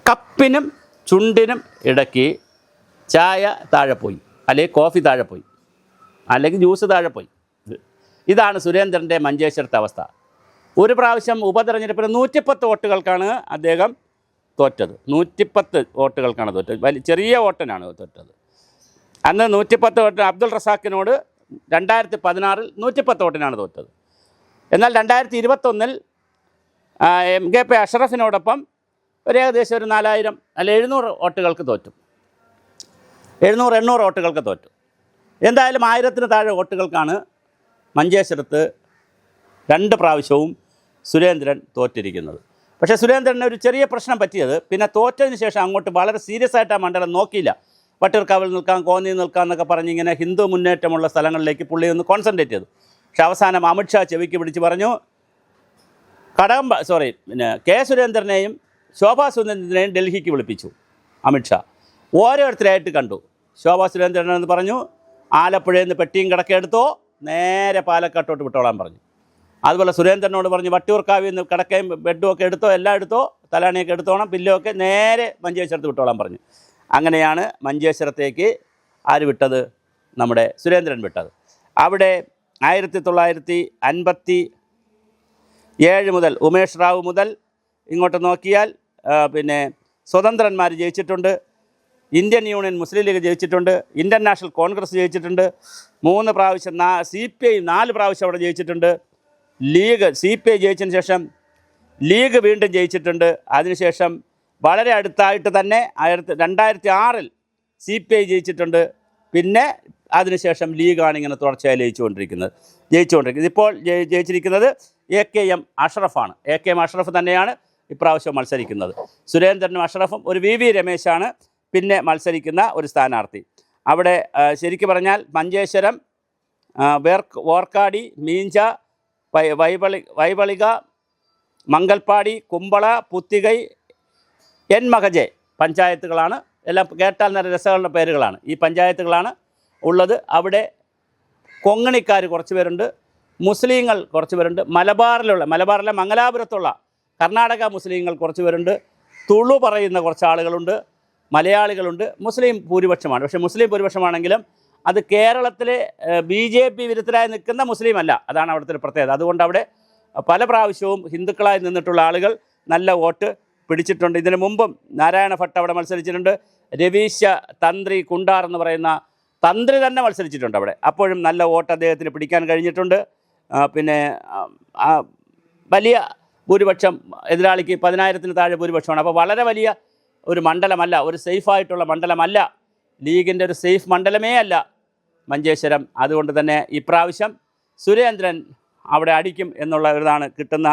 കപ്പിനും ചുണ്ടിനും ഇടയ്ക്ക് ചായ താഴെ പോയി, അല്ലെങ്കിൽ കോഫി താഴെ പോയി, അല്ലെങ്കിൽ ജ്യൂസ് താഴെ പോയി. ഇതാണ് സുരേന്ദ്രൻ്റെ മഞ്ചേശ്വരത്തെ അവസ്ഥ. ഒരു പ്രാവശ്യം ഉപതെരഞ്ഞെടുപ്പിന് 110 വോട്ടുകൾക്കാണ് അദ്ദേഹം തോറ്റത്. 110 വോട്ടുകൾക്കാണ് തോറ്റത്. ചെറിയ വോട്ടിനാണ് തോറ്റത്. അന്ന് 110 വോട്ട് അബ്ദുൾ റസാഖിനോട് 2016 110 വോട്ടിനാണ് തോറ്റത്. എന്നാൽ 2021 MKP അഷ്റഫിനോടൊപ്പം ഏകദേശം ഒരു 4000 അല്ല 700 വോട്ടുകൾക്ക് തോറ്റു. 700-800 വോട്ടുകൾക്ക് തോറ്റു. എന്തായാലും 1000-ന് താഴെ വോട്ടുകൾക്കാണ് മഞ്ചേശ്വരത്ത് 2 പ്രാവശ്യവും സുരേന്ദ്രൻ തോറ്റിരിക്കുന്നത്. പക്ഷേ സുരേന്ദ്രന് ഒരു ചെറിയ പ്രശ്നം പറ്റിയത്, പിന്നെ തോറ്റതിന് ശേഷം അങ്ങോട്ട് വളരെ സീരിയസ് ആയിട്ട് ആ മണ്ഡലം നോക്കിയില്ല. വട്ടിയൂർക്കാവിൽ നിൽക്കാം, കോന്നി നിൽക്കാം എന്നൊക്കെ പറഞ്ഞ് ഇങ്ങനെ ഹിന്ദു മുന്നേറ്റമുള്ള സ്ഥലങ്ങളിലേക്ക് പുള്ളി ഒന്ന് കോൺസെൻട്രേറ്റ് ചെയ്തു. പക്ഷെ അവസാനം അമിത്ഷാ ചെവിക്ക് പിടിച്ച് പറഞ്ഞു, കെ സുരേന്ദ്രനെയും ശോഭാ സുരേന്ദ്രനെയും ഡൽഹിക്ക് വിളിപ്പിച്ചു അമിത്ഷാ. ഓരോരുത്തരായിട്ട് കണ്ടു. ശോഭാ സുരേന്ദ്രൻ എന്ന് പറഞ്ഞു, ആലപ്പുഴയിൽ നിന്ന് പെട്ടിയും കിടക്കെടുത്തോ നേരെ പാലക്കാട്ടോട്ട് വിട്ടോളാൻ പറഞ്ഞു. അതുപോലെ സുരേന്ദ്രനോട് പറഞ്ഞു, വട്ടിയൂർക്കാവിൽ നിന്ന് കിടക്കയും ബെഡും ഒക്കെ എടുത്തോ, എല്ലാം എടുത്തോ, തലാണിയൊക്കെ എടുത്തോണം, പില്ലൊക്കെ നേരെ മഞ്ചേശ്വരത്ത് വിട്ടോളാൻ പറഞ്ഞു. അങ്ങനെയാണ് മഞ്ചേശ്വരത്തേക്ക് ആര് വിട്ടത്? നമ്മുടെ സുരേന്ദ്രൻ വിട്ടത്. അവിടെ 1957 മുതൽ ഉമേഷ് റാവു മുതൽ ഇങ്ങോട്ട് നോക്കിയാൽ പിന്നെ സ്വതന്ത്രന്മാർ ജയിച്ചിട്ടുണ്ട്, ഇന്ത്യൻ യൂണിയൻ മുസ്ലിം ലീഗ് ജയിച്ചിട്ടുണ്ട്, ഇന്ത്യൻ നാഷണൽ കോൺഗ്രസ് ജയിച്ചിട്ടുണ്ട്, 3 പ്രാവശ്യം CPI 4 പ്രാവശ്യം അവിടെ ജയിച്ചിട്ടുണ്ട്. ലീഗ് CPI ജയിച്ചതിന് ശേഷം ലീഗ് വീണ്ടും ജയിച്ചിട്ടുണ്ട്. അതിനുശേഷം വളരെ അടുത്തായിട്ട് തന്നെ 2006 CPI ജയിച്ചിട്ടുണ്ട്. പിന്നെ അതിനുശേഷം ലീഗാണ് ഇങ്ങനെ തുടർച്ചയായി ജയിച്ചുകൊണ്ടിരിക്കുന്നത്. ഇപ്പോൾ ജയിച്ചിരിക്കുന്നത് AKM അഷ്റഫാണ്. AKM അഷ്റഫ് തന്നെയാണ് ഇപ്രാവശ്യം മത്സരിക്കുന്നത്. സുരേന്ദ്രനും അഷ്റഫും ഒരു VV രമേശാണ് പിന്നെ മത്സരിക്കുന്ന ഒരു സ്ഥാനാർത്ഥി. അവിടെ ശരിക്കും പറഞ്ഞാൽ മഞ്ചേശ്വരം, വോർക്കാടി, മീഞ്ച, വൈവളിക, മംഗൽപ്പാടി, കുമ്പള, പുത്തികൈ, മഹജെ പഞ്ചായത്തുകളാണ്. എല്ലാം കേട്ടാൽ നല്ല രസങ്ങളുടെ പേരുകളാണ്. ഈ പഞ്ചായത്തുകളാണ് ഉള്ളത്. അവിടെ കൊങ്ങണിക്കാർ കുറച്ച് പേരുണ്ട്, മുസ്ലിങ്ങൾ കുറച്ച് പേരുണ്ട്, മലബാറിലെ മംഗലാപുരത്തുള്ള കർണാടക മുസ്ലിങ്ങൾ കുറച്ച് പേരുണ്ട്, തുളു പറയുന്ന കുറച്ച് ആളുകളുണ്ട്, മലയാളികളുണ്ട്. മുസ്ലിം ഭൂരിപക്ഷമാണ്. പക്ഷേ മുസ്ലിം ഭൂരിപക്ഷമാണെങ്കിലും അത് കേരളത്തിലെ BJP വിരുദ്ധരായി നിൽക്കുന്ന മുസ്ലിം അല്ല. അതാണ് അവിടുത്തെ ഒരു പ്രത്യേകത. അതുകൊണ്ട് അവിടെ പല പ്രാവശ്യവും ഹിന്ദുക്കളായി നിന്നിട്ടുള്ള ആളുകൾ നല്ല വോട്ട് പിടിച്ചിട്ടുണ്ട്. ഇതിനു മുമ്പും നാരായണ ഭട്ട് അവിടെ മത്സരിച്ചിട്ടുണ്ട്. രവീശ തന്ത്രി കുണ്ടാർ എന്ന് പറയുന്ന തന്ത്രി തന്നെ മത്സരിച്ചിട്ടുണ്ട് അവിടെ. അപ്പോഴും നല്ല വോട്ട് അദ്ദേഹത്തിന് പിടിക്കാൻ കഴിഞ്ഞിട്ടുണ്ട്. പിന്നെ വലിയ ഭൂരിപക്ഷം എതിരാളിക്ക് 10,000-ന് താഴെ ഭൂരിപക്ഷമാണ്. അപ്പോൾ വളരെ വലിയ ഒരു മണ്ഡലമല്ല, ഒരു സേഫായിട്ടുള്ള മണ്ഡലമല്ല, ലീഗിൻ്റെ ഒരു സേഫ് മണ്ഡലമേ അല്ല മഞ്ചേശ്വരം. അതുകൊണ്ട് തന്നെ ഇപ്രാവശ്യം സുരേന്ദ്രൻ അവിടെ അടിക്കും എന്നുള്ള ഇതാണ് കിട്ടുന്ന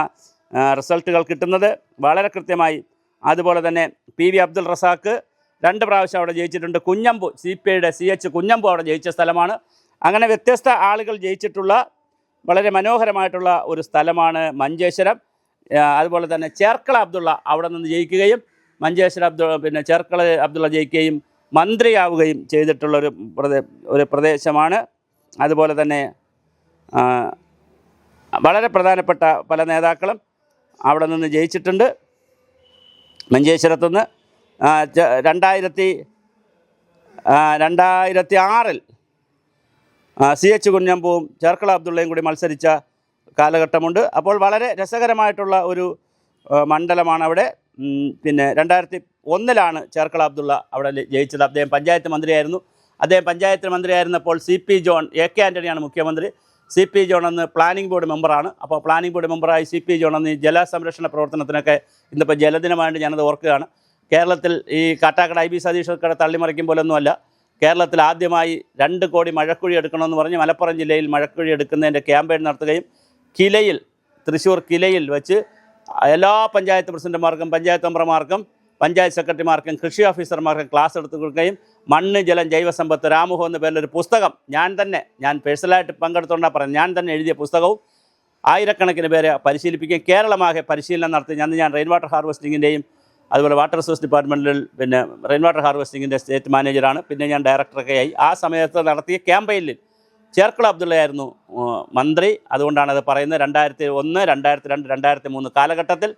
റിസൾട്ടുകൾ കിട്ടുന്നത് വളരെ കൃത്യമായി. അതുപോലെ തന്നെ PV അബ്ദുൾ റസാഖ് 2 പ്രാവശ്യം അവിടെ ജയിച്ചിട്ടുണ്ട്. കുഞ്ഞമ്പു CPIയുടെ CH കുഞ്ഞമ്പു അവിടെ ജയിച്ച സ്ഥലമാണ്. അങ്ങനെ വ്യത്യസ്ത ആളുകൾ ജയിച്ചിട്ടുള്ള വളരെ മനോഹരമായിട്ടുള്ള ഒരു സ്ഥലമാണ് മഞ്ചേശ്വരം. അതുപോലെ തന്നെ ചേർക്കള അബ്ദുള്ള അവിടെ നിന്ന് ജയിക്കുകയും ചേർക്കള അബ്ദുള്ള ജയിക്കുകയും മന്ത്രിയാവുകയും ചെയ്തിട്ടുള്ളൊരു പ്രദേശമാണ്. അതുപോലെ തന്നെ വളരെ പ്രധാനപ്പെട്ട പല നേതാക്കളും അവിടെ നിന്ന് ജയിച്ചിട്ടുണ്ട്. മഞ്ചേശ്വരത്തുനിന്ന് 2006 CH കുഞ്ഞമ്പുവും ചേർക്കള അബ്ദുള്ളയും കൂടി മത്സരിച്ച കാലഘട്ടമുണ്ട്. അപ്പോൾ വളരെ രസകരമായിട്ടുള്ള ഒരു മണ്ഡലമാണ് അവിടെ. പിന്നെ 2001 ചേർക്കള അബ്ദുള്ള അവിടെ ജയിച്ചത്. അദ്ദേഹം പഞ്ചായത്ത് മന്ത്രിയായിരുന്നു. അദ്ദേഹം പഞ്ചായത്ത് മന്ത്രിയായിരുന്നപ്പോൾ CP ജോൺ, AK ആൻ്റണിയാണ് മുഖ്യമന്ത്രി. CP ജോൺ അന്ന് പ്ലാനിംഗ് ബോർഡ് മെമ്പറാണ്. അപ്പോൾ പ്ലാനിംഗ് ബോർഡ് മെമ്പറായി CP ജോൺ അന്ന് ഈ ജലസംരക്ഷണ പ്രവർത്തനത്തിനൊക്കെ, ഇന്നിപ്പോൾ ജലദിനമായിട്ട് ഞാനത് ഓർക്കുകയാണ്, കേരളത്തിൽ ഈ കാട്ടാക്കട IB സതീഷൊക്കെ തള്ളിമറിക്കും പോലൊന്നുമല്ല, കേരളത്തിൽ ആദ്യമായി 2 കോടി മഴക്കുഴി എടുക്കണമെന്ന് പറഞ്ഞ് മലപ്പുറം ജില്ലയിൽ മഴക്കുഴി എടുക്കുന്നതിൻ്റെ ക്യാമ്പയിൻ നടത്തുകയും തൃശ്ശൂർ കിലയിൽ വെച്ച് എല്ലാ പഞ്ചായത്ത് പ്രസിഡന്റുമാർക്കും പഞ്ചായത്ത് മെമ്പർമാർക്കും പഞ്ചായത്ത് സെക്രട്ടറിമാർക്കും കൃഷി ഓഫീസർമാർക്കും ക്ലാസ് എടുത്തു കൊടുക്കുകയും മണ്ണ് ജലം ജൈവസമ്പത്ത് രാമുഹം എന്ന പേരിലൊരു പുസ്തകം ഞാൻ പേഴ്സണലായിട്ട് പങ്കെടുത്തുകൊണ്ടാണ് പറയുന്നത്, ഞാൻ തന്നെ എഴുതിയ പുസ്തകവും ആയിരക്കണക്കിന് പേരെ പരിശീലിപ്പിക്കുകയും കേരളമാകെ പരിശീലനം നടത്തി. ഞാൻ റെയിൻ വാട്ടർ ഹാർവെസ്റ്റിങ്ങിൻ്റെയും അതുപോലെ വാട്ടർ റിസോഴ്സ് ഡിപ്പാർട്ട്മെൻറ്റിൽ പിന്നെ റെയിൻ വാട്ടർ ഹാർവെസ്റ്റിങ്ങിൻ്റെ സ്റ്റേറ്റ് മാനേജറാണ്. പിന്നെ ഞാൻ ഡയറക്ടറൊക്കെ ആയി. ആ സമയത്ത് നടത്തിയ ക്യാമ്പയിനിൽ ചേർക്കള അബ്ദുള്ളയായിരുന്നു മന്ത്രി. അതുകൊണ്ടാണ് അത് പറയുന്നത്. 2001, 2002, 2003 കാലഘട്ടത്തിൽ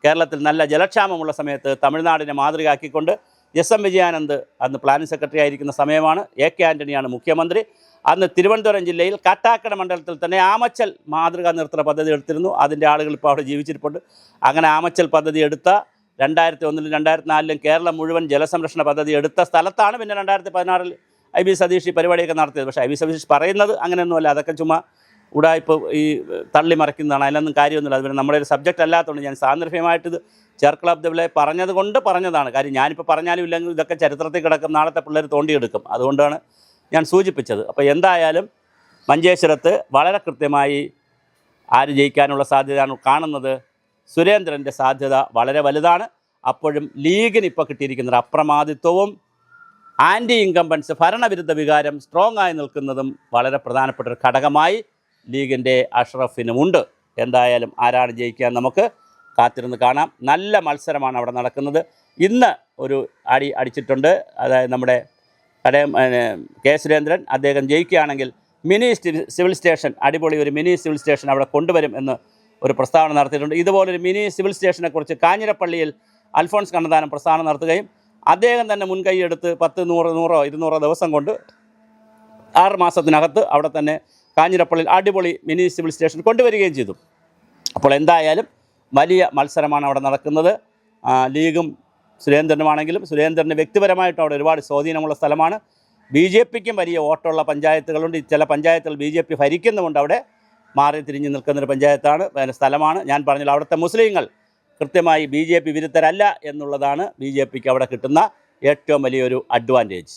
കേരളത്തിൽ നല്ല ജലക്ഷാമമുള്ള സമയത്ത് തമിഴ്നാടിനെ മാതൃകയാക്കിക്കൊണ്ട് എസ്.എം. വിജയാനന്ദ് അന്ന് പ്ലാനിംഗ് സെക്രട്ടറി ആയിരിക്കുന്ന സമയമാണ്. AK ആൻ്റണിയാണ് മുഖ്യമന്ത്രി. അന്ന് തിരുവനന്തപുരം ജില്ലയിൽ കാട്ടാക്കട മണ്ഡലത്തിൽ തന്നെ ആമച്ചൽ മാതൃകാ നിർത്തണ പദ്ധതി എടുത്തിരുന്നു. അതിൻ്റെ ആളുകൾ ഇപ്പോൾ അവിടെ ജീവിച്ചിരിപ്പുണ്ട്. അങ്ങനെ ആമച്ചൽ പദ്ധതി എടുത്ത 2001-ലും 2004-ലും കേരളം മുഴുവൻ ജലസംരക്ഷണ പദ്ധതി എടുത്ത സ്ഥലത്താണ് പിന്നെ 2016-ൽ IB സതീഷ് ഈ പരിപാടിയൊക്കെ നടത്തിയത്. പക്ഷേ IB സതീഷ് പറയുന്നത് അങ്ങനെയൊന്നുമല്ല, അതൊക്കെ ചുമ്മാ ഉടായ്പ ഈ തള്ളി മറിക്കുന്നതാണ്. അതിലൊന്നും കാര്യമൊന്നുമില്ല. അത് പിന്നെ നമ്മുടെ ഒരു സബ്ജക്റ്റ് അല്ലാത്തതുകൊണ്ട് ഞാൻ സാന്ദർഭികമായിട്ട് ഇത് ചേർക്കള അബ്ദുള്ള പറഞ്ഞത് കൊണ്ട് പറഞ്ഞതാണ്. കാര്യം ഞാനിപ്പോൾ പറഞ്ഞാലും ഇല്ലെങ്കിൽ ഇതൊക്കെ ചരിത്രത്തിൽ കിടക്കും, നാളത്തെ പിള്ളേർ തോണ്ടിയെടുക്കും. അതുകൊണ്ടാണ് ഞാൻ സൂചിപ്പിച്ചത്. അപ്പോൾ എന്തായാലും മഞ്ചേശ്വരത്ത് വളരെ കൃത്യമായി ആര് ജയിക്കാനുള്ള സാധ്യതയാണ് കാണുന്നത്? സുരേന്ദ്രൻ്റെ സാധ്യത വളരെ വലുതാണ്. അപ്പോഴും ലീഗിന് ഇപ്പോൾ കിട്ടിയിരിക്കുന്ന അപ്രമാദിത്വവും ആൻറ്റി ഇൻകംബൻസ് ഭരണവിരുദ്ധ വികാരം സ്ട്രോങ് ആയി നിൽക്കുന്നതും വളരെ പ്രധാനപ്പെട്ട ഒരു ഘടകമായി ലീഗിൻ്റെ അഷ്റഫിനുമുണ്ട്. എന്തായാലും ആരാണ് ജയിക്കുക നമുക്ക് കാത്തിരുന്ന് കാണാം. നല്ല മത്സരമാണ് അവിടെ നടക്കുന്നത്. ഇന്ന് ഒരു അടിച്ചിട്ടുണ്ട്. അതായത് നമ്മുടെ കെ സുരേന്ദ്രൻ അദ്ദേഹം ജയിക്കുകയാണെങ്കിൽ മിനി സിവിൽ സ്റ്റേഷൻ, അടിപൊളി ഒരു മിനി സിവിൽ സ്റ്റേഷൻ അവിടെ കൊണ്ടുവരും എന്ന് ഒരു പ്രസ്താവന നടത്തിയിട്ടുണ്ട്. ഇതുപോലൊരു മിനി സിവിൽ സ്റ്റേഷനെക്കുറിച്ച് കാഞ്ഞിരപ്പള്ളിയിൽ അൽഫോൺസ് കണ്ണന്താനം പ്രസ്താവന നടത്തുകയും അദ്ദേഹം തന്നെ മുൻകൈയെടുത്ത് 10, 100, 200 ദിവസം കൊണ്ട് 6 മാസത്തിനകത്ത് അവിടെ തന്നെ കാഞ്ഞിരപ്പള്ളിയിൽ അടിപൊളി മിനി സിവിൽ സ്റ്റേഷൻ കൊണ്ടുവരികയും ചെയ്തു. അപ്പോൾ എന്തായാലും വലിയ മത്സരമാണ് അവിടെ നടക്കുന്നത്. ലീഗും സുരേന്ദ്രനുമാണെങ്കിലും സുരേന്ദ്രന് വ്യക്തിപരമായിട്ട് അവിടെ ഒരുപാട് സ്വാധീനമുള്ള സ്ഥലമാണ്. BJPക്കും വലിയ വോട്ടുള്ള പഞ്ചായത്തുകളുണ്ട്. ചില പഞ്ചായത്തുകൾ BJP ഭരിക്കുന്നുമുണ്ട്. അവിടെ മാറി തിരിഞ്ഞ് നിൽക്കുന്നൊരു പഞ്ചായത്താണ്, സ്ഥലമാണ്. ഞാൻ പറഞ്ഞല്ലോ, അവിടുത്തെ മുസ്ലിങ്ങൾ കൃത്യമായി BJP വിരുദ്ധരല്ല എന്നുള്ളതാണ് BJPക്ക് അവിടെ കിട്ടുന്ന ഏറ്റവും വലിയൊരു അഡ്വാൻറ്റേജ്.